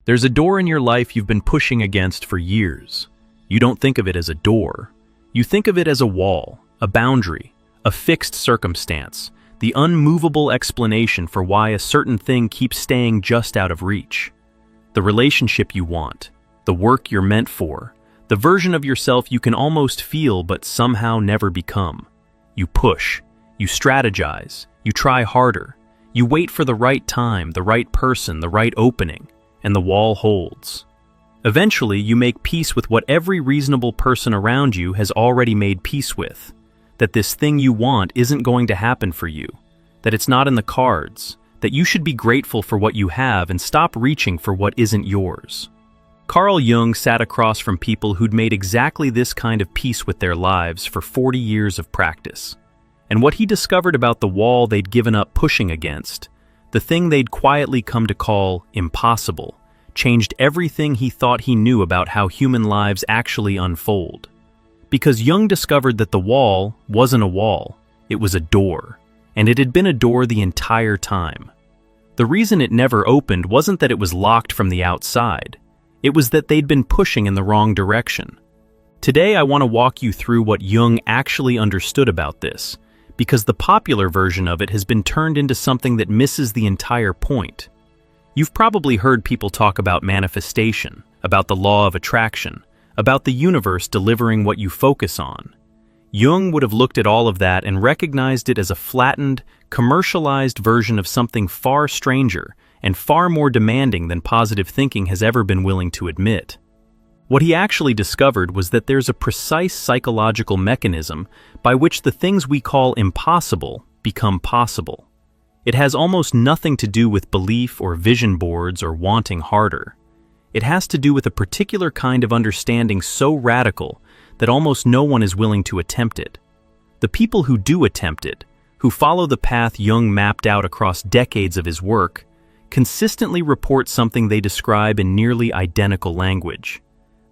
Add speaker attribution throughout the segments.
Speaker 1: There's a door in your life you've been pushing against for years. You don't think of it as a door. You think of it as a wall, a boundary, a fixed circumstance, the unmovable explanation for why a certain thing keeps staying just out of reach. The relationship you want, the work you're meant for, the version of yourself you can almost feel but somehow never become. You push, you strategize, you try harder, you wait for the right time, the right person, the right opening, and the wall holds. Eventually, you make peace with what every reasonable person around you has already made peace with. That this thing you want isn't going to happen for you, that it's not in the cards, that you should be grateful for what you have and stop reaching for what isn't yours. Carl Jung sat across from people who'd made exactly this kind of peace with their lives for 40 years of practice. And what he discovered about the wall they'd given up pushing against, the thing they'd quietly come to call impossible, changed everything he thought he knew about how human lives actually unfold. Because Jung discovered that the wall wasn't a wall, it was a door, and it had been a door the entire time. The reason it never opened wasn't that it was locked from the outside, it was that they'd been pushing in the wrong direction. Today I want to walk you through what Jung actually understood about this, because the popular version of it has been turned into something that misses the entire point. You've probably heard people talk about manifestation, about the law of attraction, about the universe delivering what you focus on. Jung would have looked at all of that and recognized it as a flattened, commercialized version of something far stranger and far more demanding than positive thinking has ever been willing to admit. What he actually discovered was that there's a precise psychological mechanism by which the things we call impossible become possible. It has almost nothing to do with belief or vision boards or wanting harder. It has to do with a particular kind of understanding so radical that almost no one is willing to attempt it. The people who do attempt it, who follow the path Jung mapped out across decades of his work, consistently report something they describe in nearly identical language.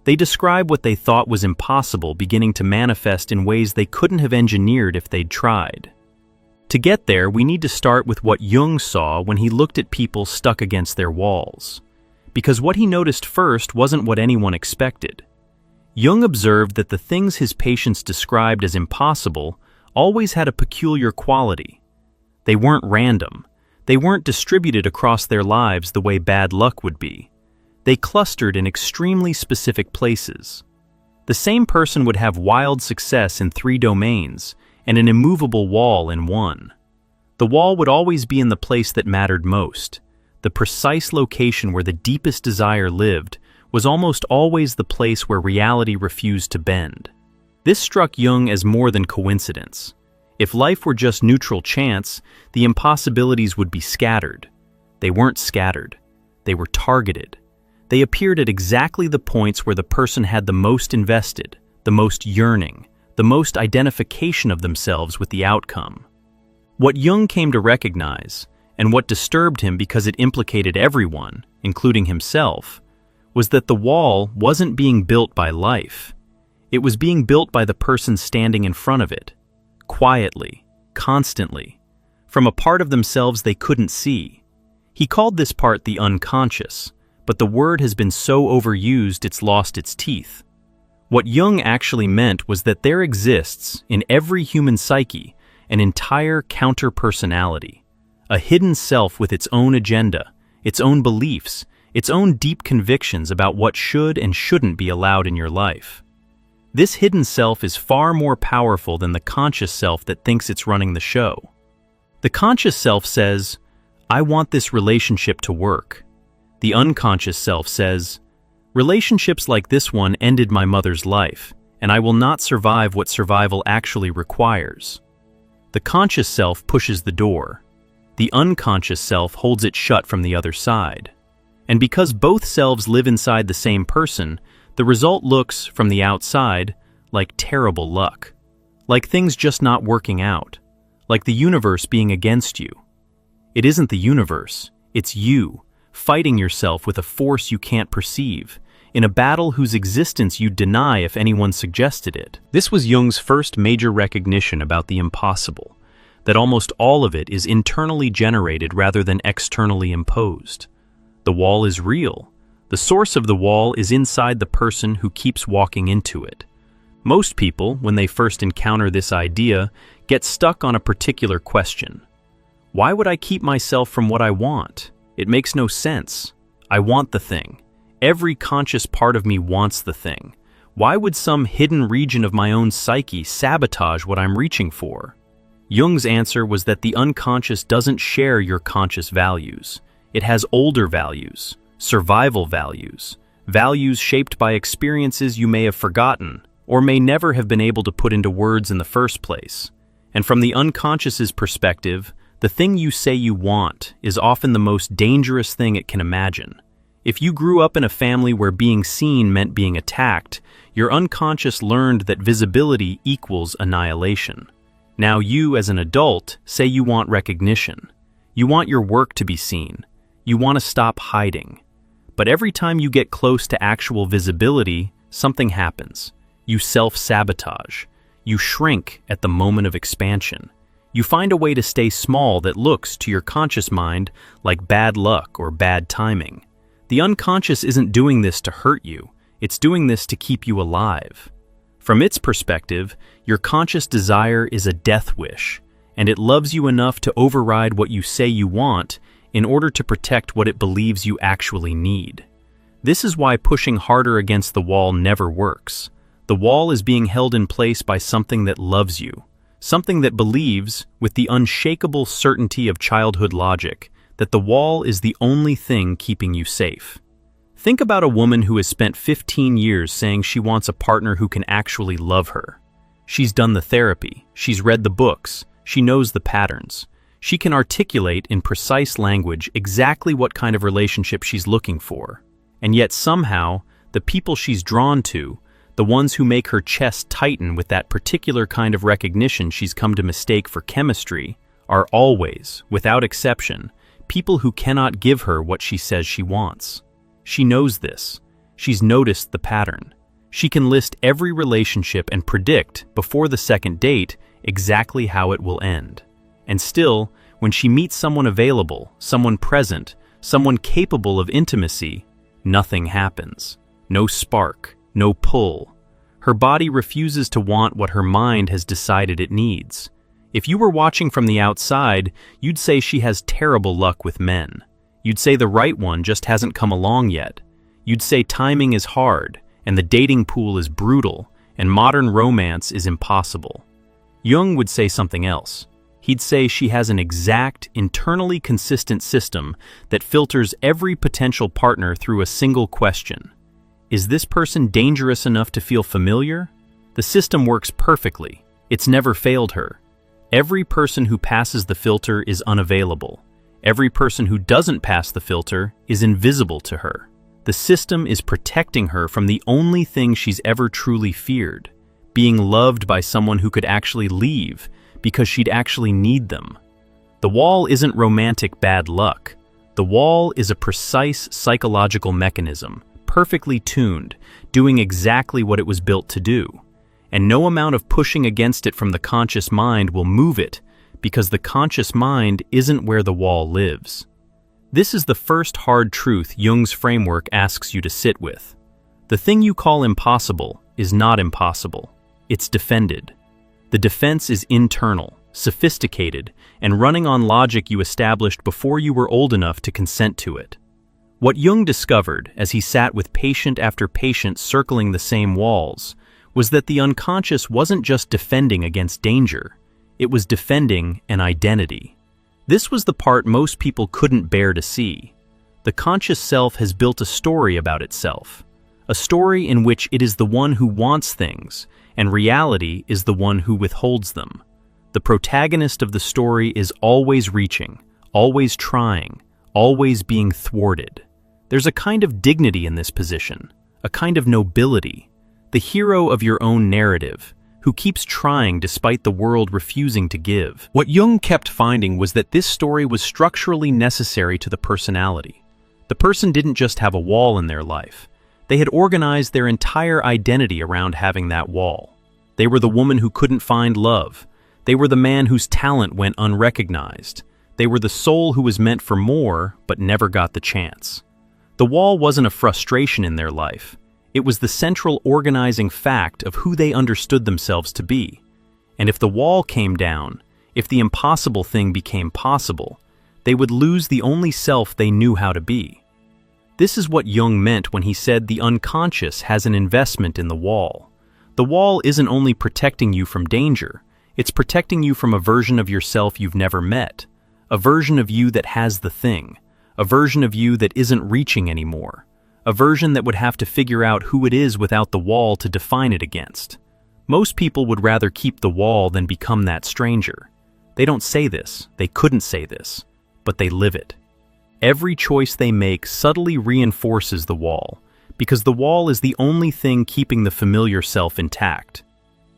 Speaker 1: They describe what they thought was impossible beginning to manifest in ways they couldn't have engineered if they'd tried. To get there, we need to start with what Jung saw when he looked at people stuck against their walls. Because what he noticed first wasn't what anyone expected. Jung observed that the things his patients described as impossible always had a peculiar quality. They weren't random. They weren't distributed across their lives the way bad luck would be. They clustered in extremely specific places. The same person would have wild success in 3 domains and an immovable wall in 1. The wall would always be in the place that mattered most. The precise location where the deepest desire lived was almost always the place where reality refused to bend. This struck Jung as more than coincidence. If life were just neutral chance, the impossibilities would be scattered. They weren't scattered. They were targeted. They appeared at exactly the points where the person had the most invested, the most yearning, the most identification of themselves with the outcome. What Jung came to recognize, and what disturbed him because it implicated everyone, including himself, was that the wall wasn't being built by life. It was being built by the person standing in front of it, quietly, constantly, from a part of themselves they couldn't see. He called this part the unconscious, but the word has been so overused it's lost its teeth. What Jung actually meant was that there exists, in every human psyche, an entire counter-personality, a hidden self with its own agenda, its own beliefs, its own deep convictions about what should and shouldn't be allowed in your life. This hidden self is far more powerful than the conscious self that thinks it's running the show. The conscious self says, "I want this relationship to work." The unconscious self says, "Relationships like this one ended my mother's life, and I will not survive what survival actually requires." The conscious self pushes the door. The unconscious self holds it shut from the other side. And because both selves live inside the same person, the result looks, from the outside, like terrible luck. Like things just not working out. Like the universe being against you. It isn't the universe, it's you, fighting yourself with a force you can't perceive, in a battle whose existence you'd deny if anyone suggested it. This was Jung's first major recognition about the impossible, that almost all of it is internally generated rather than externally imposed. The wall is real. The source of the wall is inside the person who keeps walking into it. Most people, when they first encounter this idea, get stuck on a particular question. Why would I keep myself from what I want? It makes no sense. I want the thing. Every conscious part of me wants the thing. Why would some hidden region of my own psyche sabotage what I'm reaching for? Jung's answer was that the unconscious doesn't share your conscious values. It has older values, survival values, values shaped by experiences you may have forgotten or may never have been able to put into words in the first place. And from the unconscious's perspective, the thing you say you want is often the most dangerous thing it can imagine. If you grew up in a family where being seen meant being attacked, your unconscious learned that visibility equals annihilation. Now you, as an adult, say you want recognition. You want your work to be seen. You want to stop hiding. But every time you get close to actual visibility, something happens. You self-sabotage. You shrink at the moment of expansion. You find a way to stay small that looks, to your conscious mind, like bad luck or bad timing. The unconscious isn't doing this to hurt you. It's doing this to keep you alive. From its perspective, your conscious desire is a death wish, and it loves you enough to override what you say you want in order to protect what it believes you actually need. This is why pushing harder against the wall never works. The wall is being held in place by something that loves you, something that believes, with the unshakable certainty of childhood logic, that the wall is the only thing keeping you safe. Think about a woman who has spent 15 years saying she wants a partner who can actually love her. She's done the therapy, she's read the books, she knows the patterns. She can articulate in precise language exactly what kind of relationship she's looking for. And yet somehow, the people she's drawn to, the ones who make her chest tighten with that particular kind of recognition she's come to mistake for chemistry, are always, without exception, people who cannot give her what she says she wants. She knows this. She's noticed the pattern. She can list every relationship and predict, before the second date, exactly how it will end. And still, when she meets someone available, someone present, someone capable of intimacy, nothing happens. No spark, no pull. Her body refuses to want what her mind has decided it needs. If you were watching from the outside, you'd say she has terrible luck with men. You'd say the right one just hasn't come along yet. You'd say timing is hard, and the dating pool is brutal, and modern romance is impossible. Jung would say something else. He'd say she has an exact, internally consistent system that filters every potential partner through a single question. Is this person dangerous enough to feel familiar? The system works perfectly. It's never failed her. Every person who passes the filter is unavailable. Every person who doesn't pass the filter is invisible to her. The system is protecting her from the only thing she's ever truly feared, being loved by someone who could actually leave because she'd actually need them. The wall isn't romantic bad luck. The wall is a precise psychological mechanism, perfectly tuned, doing exactly what it was built to do. And no amount of pushing against it from the conscious mind will move it, because the conscious mind isn't where the wall lives. This is the first hard truth Jung's framework asks you to sit with. The thing you call impossible is not impossible. It's defended. The defense is internal, sophisticated, and running on logic you established before you were old enough to consent to it. What Jung discovered, as he sat with patient after patient circling the same walls, was that the unconscious wasn't just defending against danger, it was defending an identity. This was the part most people couldn't bear to see. The conscious self has built a story about itself, a story in which it is the one who wants things, and reality is the one who withholds them. The protagonist of the story is always reaching, always trying, always being thwarted. There's a kind of dignity in this position, a kind of nobility, the hero of your own narrative, who keeps trying despite the world refusing to give. What Jung kept finding was that this story was structurally necessary to the personality. The person didn't just have a wall in their life. They had organized their entire identity around having that wall. They were the woman who couldn't find love. They were the man whose talent went unrecognized. They were the soul who was meant for more, but never got the chance. The wall wasn't a frustration in their life. It was the central organizing fact of who they understood themselves to be. And if the wall came down, if the impossible thing became possible, they would lose the only self they knew how to be. This is what Jung meant when he said the unconscious has an investment in the wall. The wall isn't only protecting you from danger, it's protecting you from a version of yourself you've never met, a version of you that has the thing, a version of you that isn't reaching anymore, a version that would have to figure out who it is without the wall to define it against. Most people would rather keep the wall than become that stranger. They don't say this, they couldn't say this, but they live it. Every choice they make subtly reinforces the wall, because the wall is the only thing keeping the familiar self intact.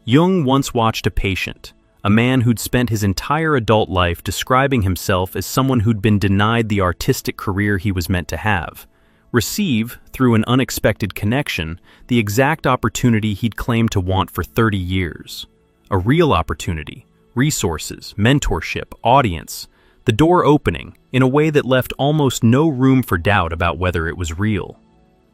Speaker 1: Jung once watched a patient, a man who'd spent his entire adult life describing himself as someone who'd been denied the artistic career he was meant to have, receive, through an unexpected connection, the exact opportunity he'd claimed to want for 30 years. A real opportunity, resources, mentorship, audience, the door opening in a way that left almost no room for doubt about whether it was real.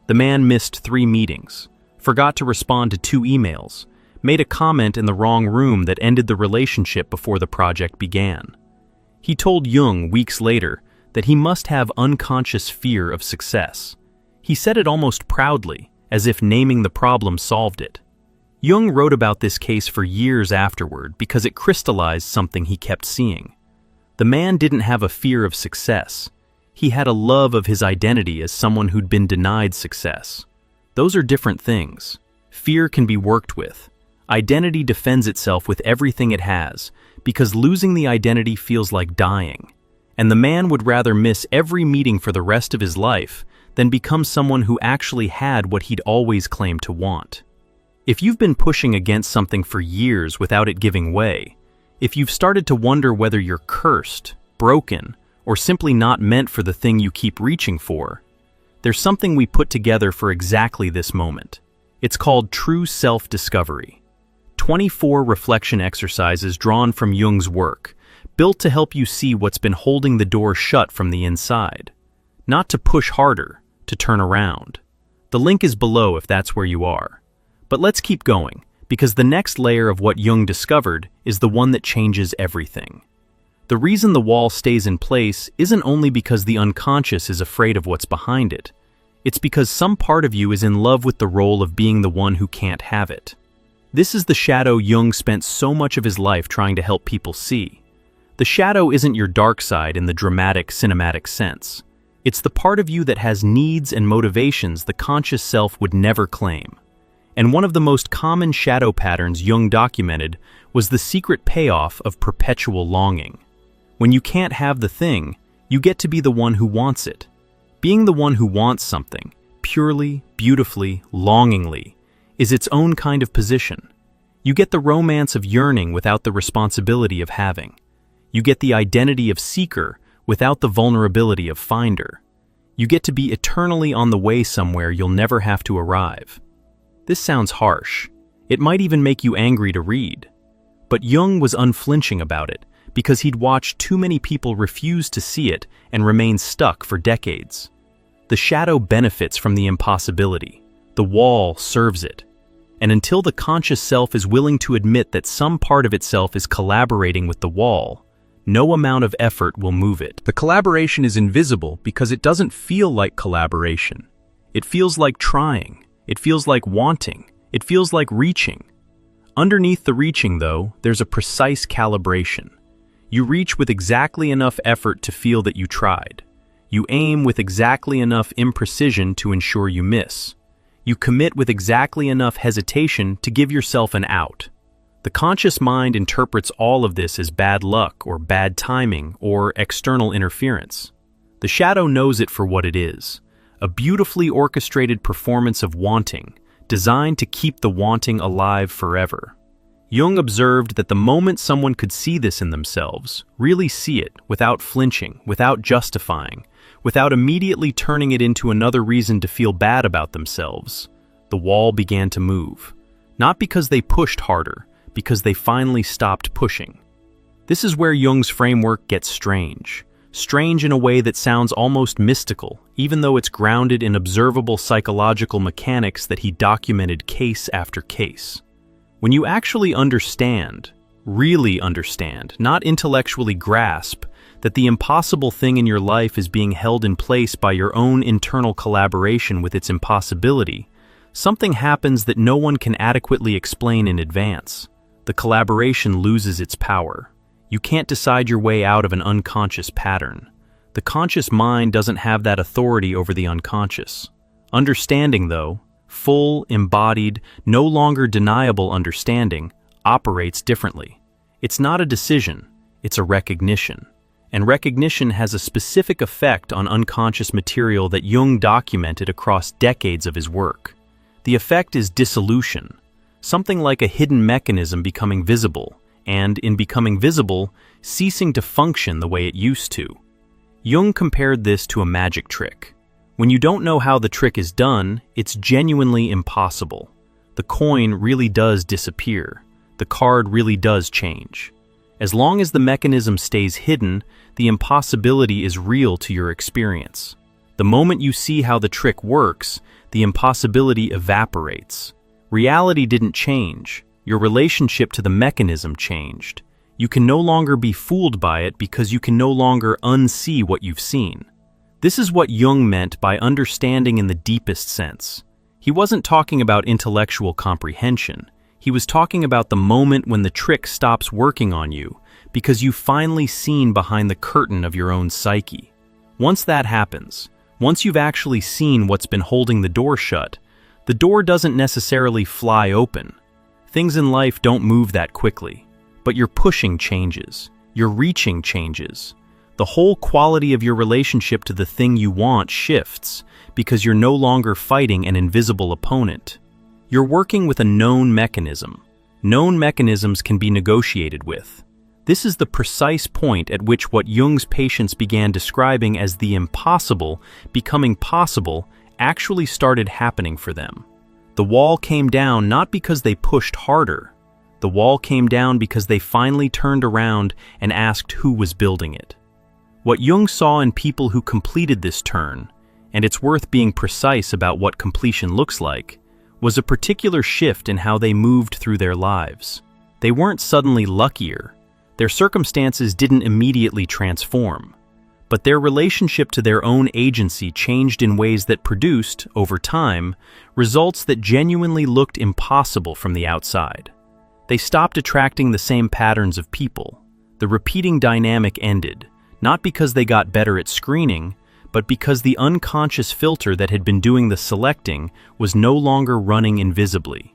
Speaker 1: The man missed 3 meetings, forgot to respond to 2 emails, made a comment in the wrong room that ended the relationship before the project began. He told Jung weeks later that he must have unconscious fear of success. He said it almost proudly, as if naming the problem solved it. Jung wrote about this case for years afterward because it crystallized something he kept seeing. The man didn't have a fear of success. He had a love of his identity as someone who'd been denied success. Those are different things. Fear can be worked with. Identity defends itself with everything it has, because losing the identity feels like dying. And the man would rather miss every meeting for the rest of his life than become someone who actually had what he'd always claimed to want. If you've been pushing against something for years without it giving way, if you've started to wonder whether you're cursed, broken, or simply not meant for the thing you keep reaching for, there's something we put together for exactly this moment. It's called True Self-Discovery. 24 reflection exercises drawn from Jung's work, built to help you see what's been holding the door shut from the inside. Not to push harder, to turn around. The link is below if that's where you are. But let's keep going, because the next layer of what Jung discovered is the one that changes everything. The reason the wall stays in place isn't only because the unconscious is afraid of what's behind it. It's because some part of you is in love with the role of being the one who can't have it. This is the shadow Jung spent so much of his life trying to help people see. The shadow isn't your dark side in the dramatic, cinematic sense. It's the part of you that has needs and motivations the conscious self would never claim. And one of the most common shadow patterns Jung documented was the secret payoff of perpetual longing. When you can't have the thing, you get to be the one who wants it. Being the one who wants something, purely, beautifully, longingly, is its own kind of position. You get the romance of yearning without the responsibility of having. You get the identity of seeker without the vulnerability of finder. You get to be eternally on the way somewhere you'll never have to arrive. This sounds harsh. It might even make you angry to read. But Jung was unflinching about it because he'd watched too many people refuse to see it and remain stuck for decades. The shadow benefits from the impossibility. The wall serves it. And until the conscious self is willing to admit that some part of itself is collaborating with the wall, no amount of effort will move it. The collaboration is invisible because it doesn't feel like collaboration. It feels like trying. It feels like wanting. It feels like reaching. Underneath the reaching, though, there's a precise calibration. You reach with exactly enough effort to feel that you tried. You aim with exactly enough imprecision to ensure you miss. You commit with exactly enough hesitation to give yourself an out. The conscious mind interprets all of this as bad luck or bad timing or external interference. The shadow knows it for what it is, a beautifully orchestrated performance of wanting, designed to keep the wanting alive forever. Jung observed that the moment someone could see this in themselves, really see it without flinching, without justifying, without immediately turning it into another reason to feel bad about themselves, the wall began to move. Not because they pushed harder, because they finally stopped pushing. This is where Jung's framework gets strange. strange in a way that sounds almost mystical, even though it's grounded in observable psychological mechanics that he documented case after case. When you actually understand, really understand, not intellectually grasp, that the impossible thing in your life is being held in place by your own internal collaboration with its impossibility, something happens that no one can adequately explain in advance. The collaboration loses its power. You can't decide your way out of an unconscious pattern. The conscious mind doesn't have that authority over the unconscious. Understanding, though, full, embodied, no longer deniable understanding, operates differently. It's not a decision, it's a recognition. And recognition has a specific effect on unconscious material that Jung documented across decades of his work. The effect is dissolution, something like a hidden mechanism becoming visible, and, in becoming visible, ceasing to function the way it used to. Jung compared this to a magic trick. When you don't know how the trick is done, it's genuinely impossible. The coin really does disappear. The card really does change. As long as the mechanism stays hidden, the impossibility is real to your experience. The moment you see how the trick works, the impossibility evaporates. Reality didn't change. Your relationship to the mechanism changed. You can no longer be fooled by it because you can no longer unsee what you've seen. This is what Jung meant by understanding in the deepest sense. He wasn't talking about intellectual comprehension. He was talking about the moment when the trick stops working on you because you've finally seen behind the curtain of your own psyche. Once that happens, once you've actually seen what's been holding the door shut, the door doesn't necessarily fly open. Things in life don't move that quickly, but your pushing changes, your reaching changes. The whole quality of your relationship to the thing you want shifts because you're no longer fighting an invisible opponent. You're working with a known mechanism. Known mechanisms can be negotiated with. This is the precise point at which what Jung's patients began describing as the impossible becoming possible actually started happening for them. The wall came down not because they pushed harder. The wall came down because they finally turned around and asked who was building it. What Jung saw in people who completed this turn, and it's worth being precise about what completion looks like, was a particular shift in how they moved through their lives. They weren't suddenly luckier. Their circumstances didn't immediately transform, but their relationship to their own agency changed in ways that produced, over time, results that genuinely looked impossible from the outside. They stopped attracting the same patterns of people. The repeating dynamic ended, not because they got better at screening, but because the unconscious filter that had been doing the selecting was no longer running invisibly.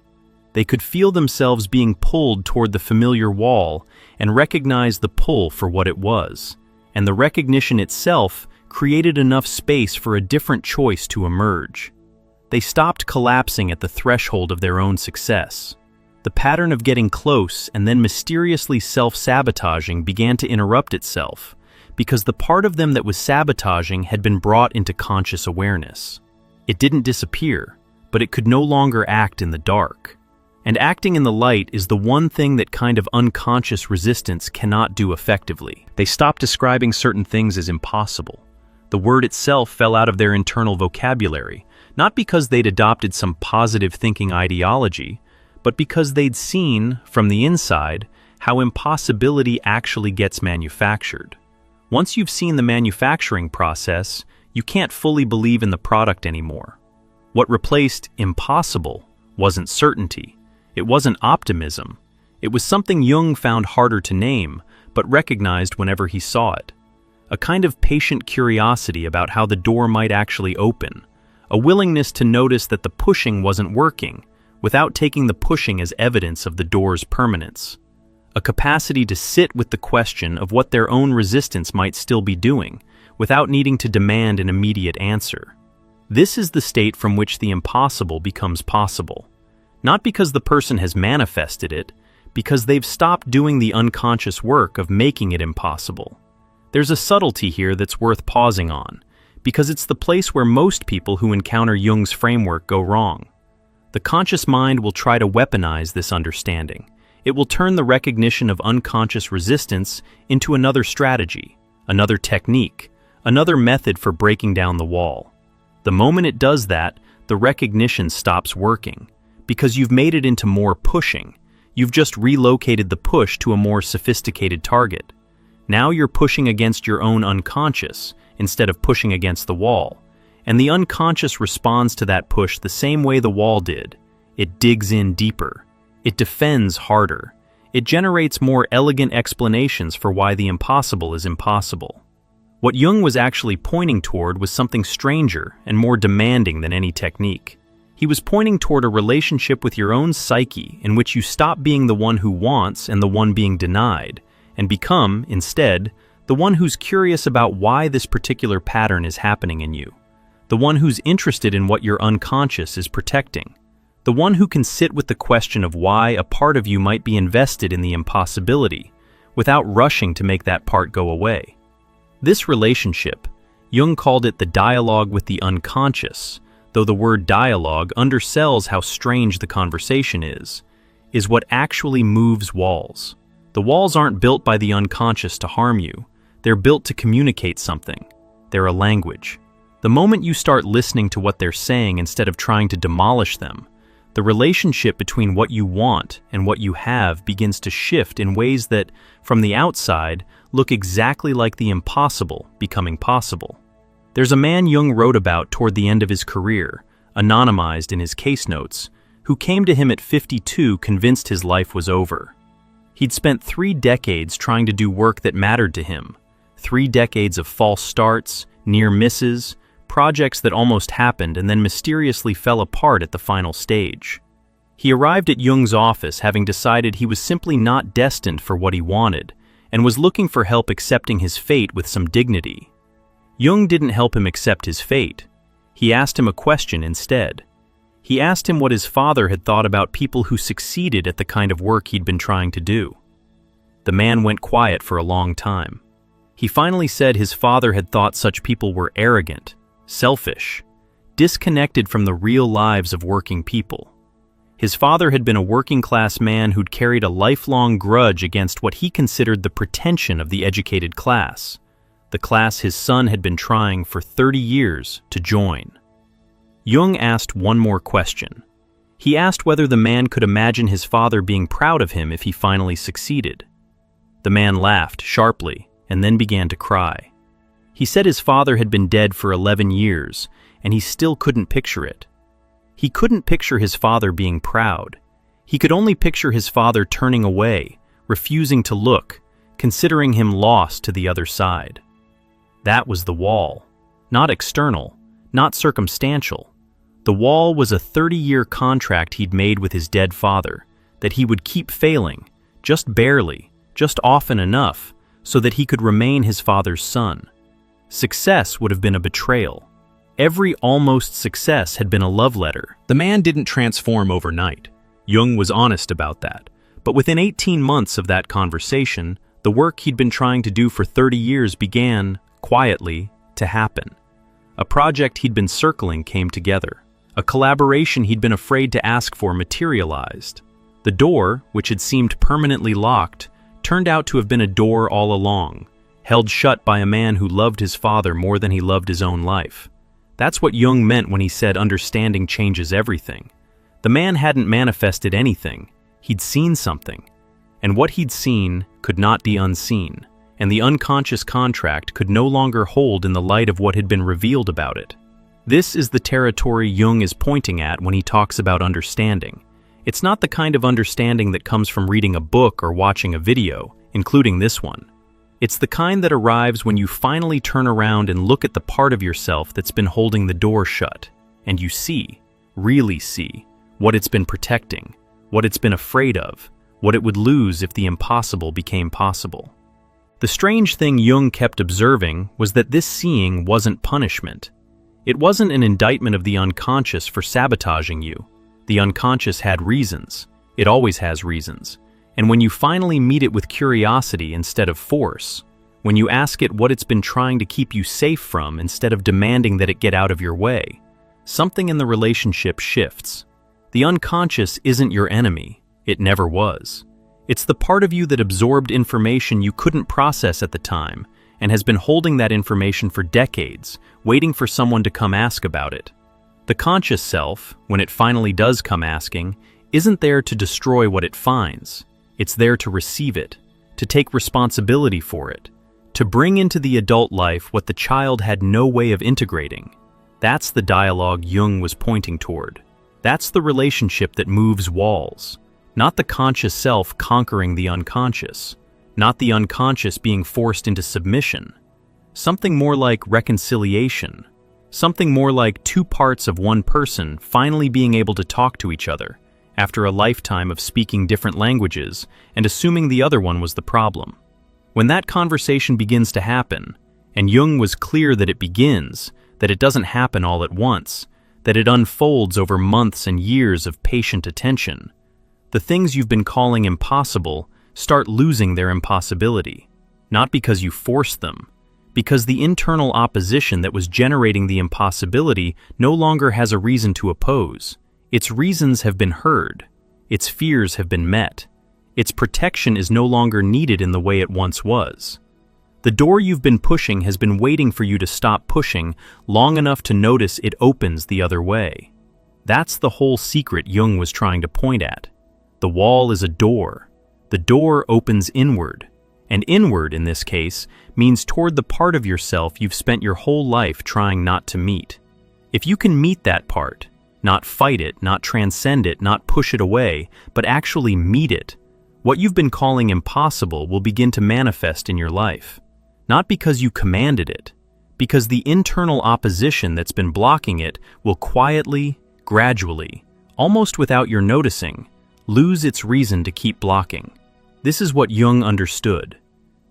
Speaker 1: They could feel themselves being pulled toward the familiar wall and recognize the pull for what it was, and the recognition itself created enough space for a different choice to emerge. They stopped collapsing at the threshold of their own success. The pattern of getting close and then mysteriously self-sabotaging began to interrupt itself, because the part of them that was sabotaging had been brought into conscious awareness. It didn't disappear, but it could no longer act in the dark. And acting in the light is the one thing that kind of unconscious resistance cannot do effectively. They stopped describing certain things as impossible. The word itself fell out of their internal vocabulary, not because they'd adopted some positive thinking ideology, but because they'd seen, from the inside, how impossibility actually gets manufactured. Once you've seen the manufacturing process, you can't fully believe in the product anymore. What replaced impossible wasn't certainty. It wasn't optimism. It was something Jung found harder to name, but recognized whenever he saw it. A kind of patient curiosity about how the door might actually open. A willingness to notice that the pushing wasn't working, without taking the pushing as evidence of the door's permanence. A capacity to sit with the question of what their own resistance might still be doing, without needing to demand an immediate answer. This is the state from which the impossible becomes possible. Not because the person has manifested it, because they've stopped doing the unconscious work of making it impossible. There's a subtlety here that's worth pausing on, because it's the place where most people who encounter Jung's framework go wrong. The conscious mind will try to weaponize this understanding. It will turn the recognition of unconscious resistance into another strategy, another technique, another method for breaking down the wall. The moment it does that, the recognition stops working, because you've made it into more pushing. You've just relocated the push to a more sophisticated target. Now you're pushing against your own unconscious instead of pushing against the wall. And the unconscious responds to that push the same way the wall did. It digs in deeper. It defends harder. It generates more elegant explanations for why the impossible is impossible. What Jung was actually pointing toward was something stranger and more demanding than any technique. He was pointing toward a relationship with your own psyche in which you stop being the one who wants and the one being denied, and become, instead, the one who's curious about why this particular pattern is happening in you. The one who's interested in what your unconscious is protecting. The one who can sit with the question of why a part of you might be invested in the impossibility, without rushing to make that part go away. This relationship, Jung called it the dialogue with the unconscious, though the word dialogue undersells how strange the conversation is what actually moves walls. The walls aren't built by the unconscious to harm you. They're built to communicate something. They're a language. The moment you start listening to what they're saying instead of trying to demolish them, the relationship between what you want and what you have begins to shift in ways that, from the outside, look exactly like the impossible becoming possible. There's a man Jung wrote about toward the end of his career, anonymized in his case notes, who came to him at 52 convinced his life was over. He'd spent 3 decades trying to do work that mattered to him, 3 decades of false starts, near misses, projects that almost happened and then mysteriously fell apart at the final stage. He arrived at Jung's office having decided he was simply not destined for what he wanted and was looking for help accepting his fate with some dignity. Jung didn't help him accept his fate. He asked him a question instead. He asked him what his father had thought about people who succeeded at the kind of work he'd been trying to do. The man went quiet for a long time. He finally said his father had thought such people were arrogant, selfish, disconnected from the real lives of working people. His father had been a working-class man who'd carried a lifelong grudge against what he considered the pretension of the educated class, the class his son had been trying for 30 years to join. Jung asked one more question. He asked whether the man could imagine his father being proud of him if he finally succeeded. The man laughed sharply and then began to cry. He said his father had been dead for 11 years, and he still couldn't picture it. He couldn't picture his father being proud. He could only picture his father turning away, refusing to look, considering him lost to the other side. That was the wall. Not external, not circumstantial. The wall was a 30-year contract he'd made with his dead father, that he would keep failing, just barely, just often enough, so that he could remain his father's son. Success would have been a betrayal. Every almost success had been a love letter. The man didn't transform overnight. Jung was honest about that. But within 18 months of that conversation, the work he'd been trying to do for 30 years began, quietly, to happen. A project he'd been circling came together. A collaboration he'd been afraid to ask for materialized. The door, which had seemed permanently locked, turned out to have been a door all along, held shut by a man who loved his father more than he loved his own life. That's what Jung meant when he said understanding changes everything. The man hadn't manifested anything. He'd seen something. And what he'd seen could not be unseen, and the unconscious contract could no longer hold in the light of what had been revealed about it. This is the territory Jung is pointing at when he talks about understanding. It's not the kind of understanding that comes from reading a book or watching a video, including this one. It's the kind that arrives when you finally turn around and look at the part of yourself that's been holding the door shut, and you see, really see, what it's been protecting, what it's been afraid of, what it would lose if the impossible became possible. The strange thing Jung kept observing was that this seeing wasn't punishment. It wasn't an indictment of the unconscious for sabotaging you. The unconscious had reasons. It always has reasons. And when you finally meet it with curiosity instead of force, when you ask it what it's been trying to keep you safe from instead of demanding that it get out of your way, something in the relationship shifts. The unconscious isn't your enemy. It never was. It's the part of you that absorbed information you couldn't process at the time and has been holding that information for decades, waiting for someone to come ask about it. The conscious self, when it finally does come asking, isn't there to destroy what it finds. It's there to receive it, to take responsibility for it, to bring into the adult life what the child had no way of integrating. That's the dialogue Jung was pointing toward. That's the relationship that moves walls. Not the conscious self conquering the unconscious. Not the unconscious being forced into submission. Something more like reconciliation. Something more like two parts of one person finally being able to talk to each other after a lifetime of speaking different languages and assuming the other one was the problem. When that conversation begins to happen, and Jung was clear that it begins, that it doesn't happen all at once, that it unfolds over months and years of patient attention, the things you've been calling impossible start losing their impossibility, not because you forced them, because the internal opposition that was generating the impossibility no longer has a reason to oppose. Its reasons have been heard. Its fears have been met. Its protection is no longer needed in the way it once was. The door you've been pushing has been waiting for you to stop pushing long enough to notice it opens the other way. That's the whole secret Jung was trying to point at. The wall is a door. The door opens inward. And inward, in this case, means toward the part of yourself you've spent your whole life trying not to meet. If you can meet that part, not fight it, not transcend it, not push it away, but actually meet it, what you've been calling impossible will begin to manifest in your life. Not because you commanded it, because the internal opposition that's been blocking it will quietly, gradually, almost without your noticing, lose its reason to keep blocking. This is what Jung understood.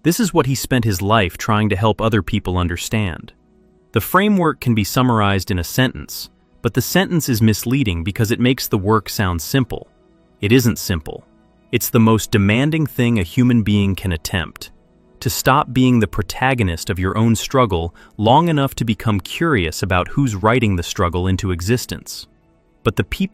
Speaker 1: This is what he spent his life trying to help other people understand. The framework can be summarized in a sentence, but the sentence is misleading because it makes the work sound simple. It isn't simple. It's the most demanding thing a human being can attempt. To stop being the protagonist of your own struggle long enough to become curious about who's writing the struggle into existence. But the people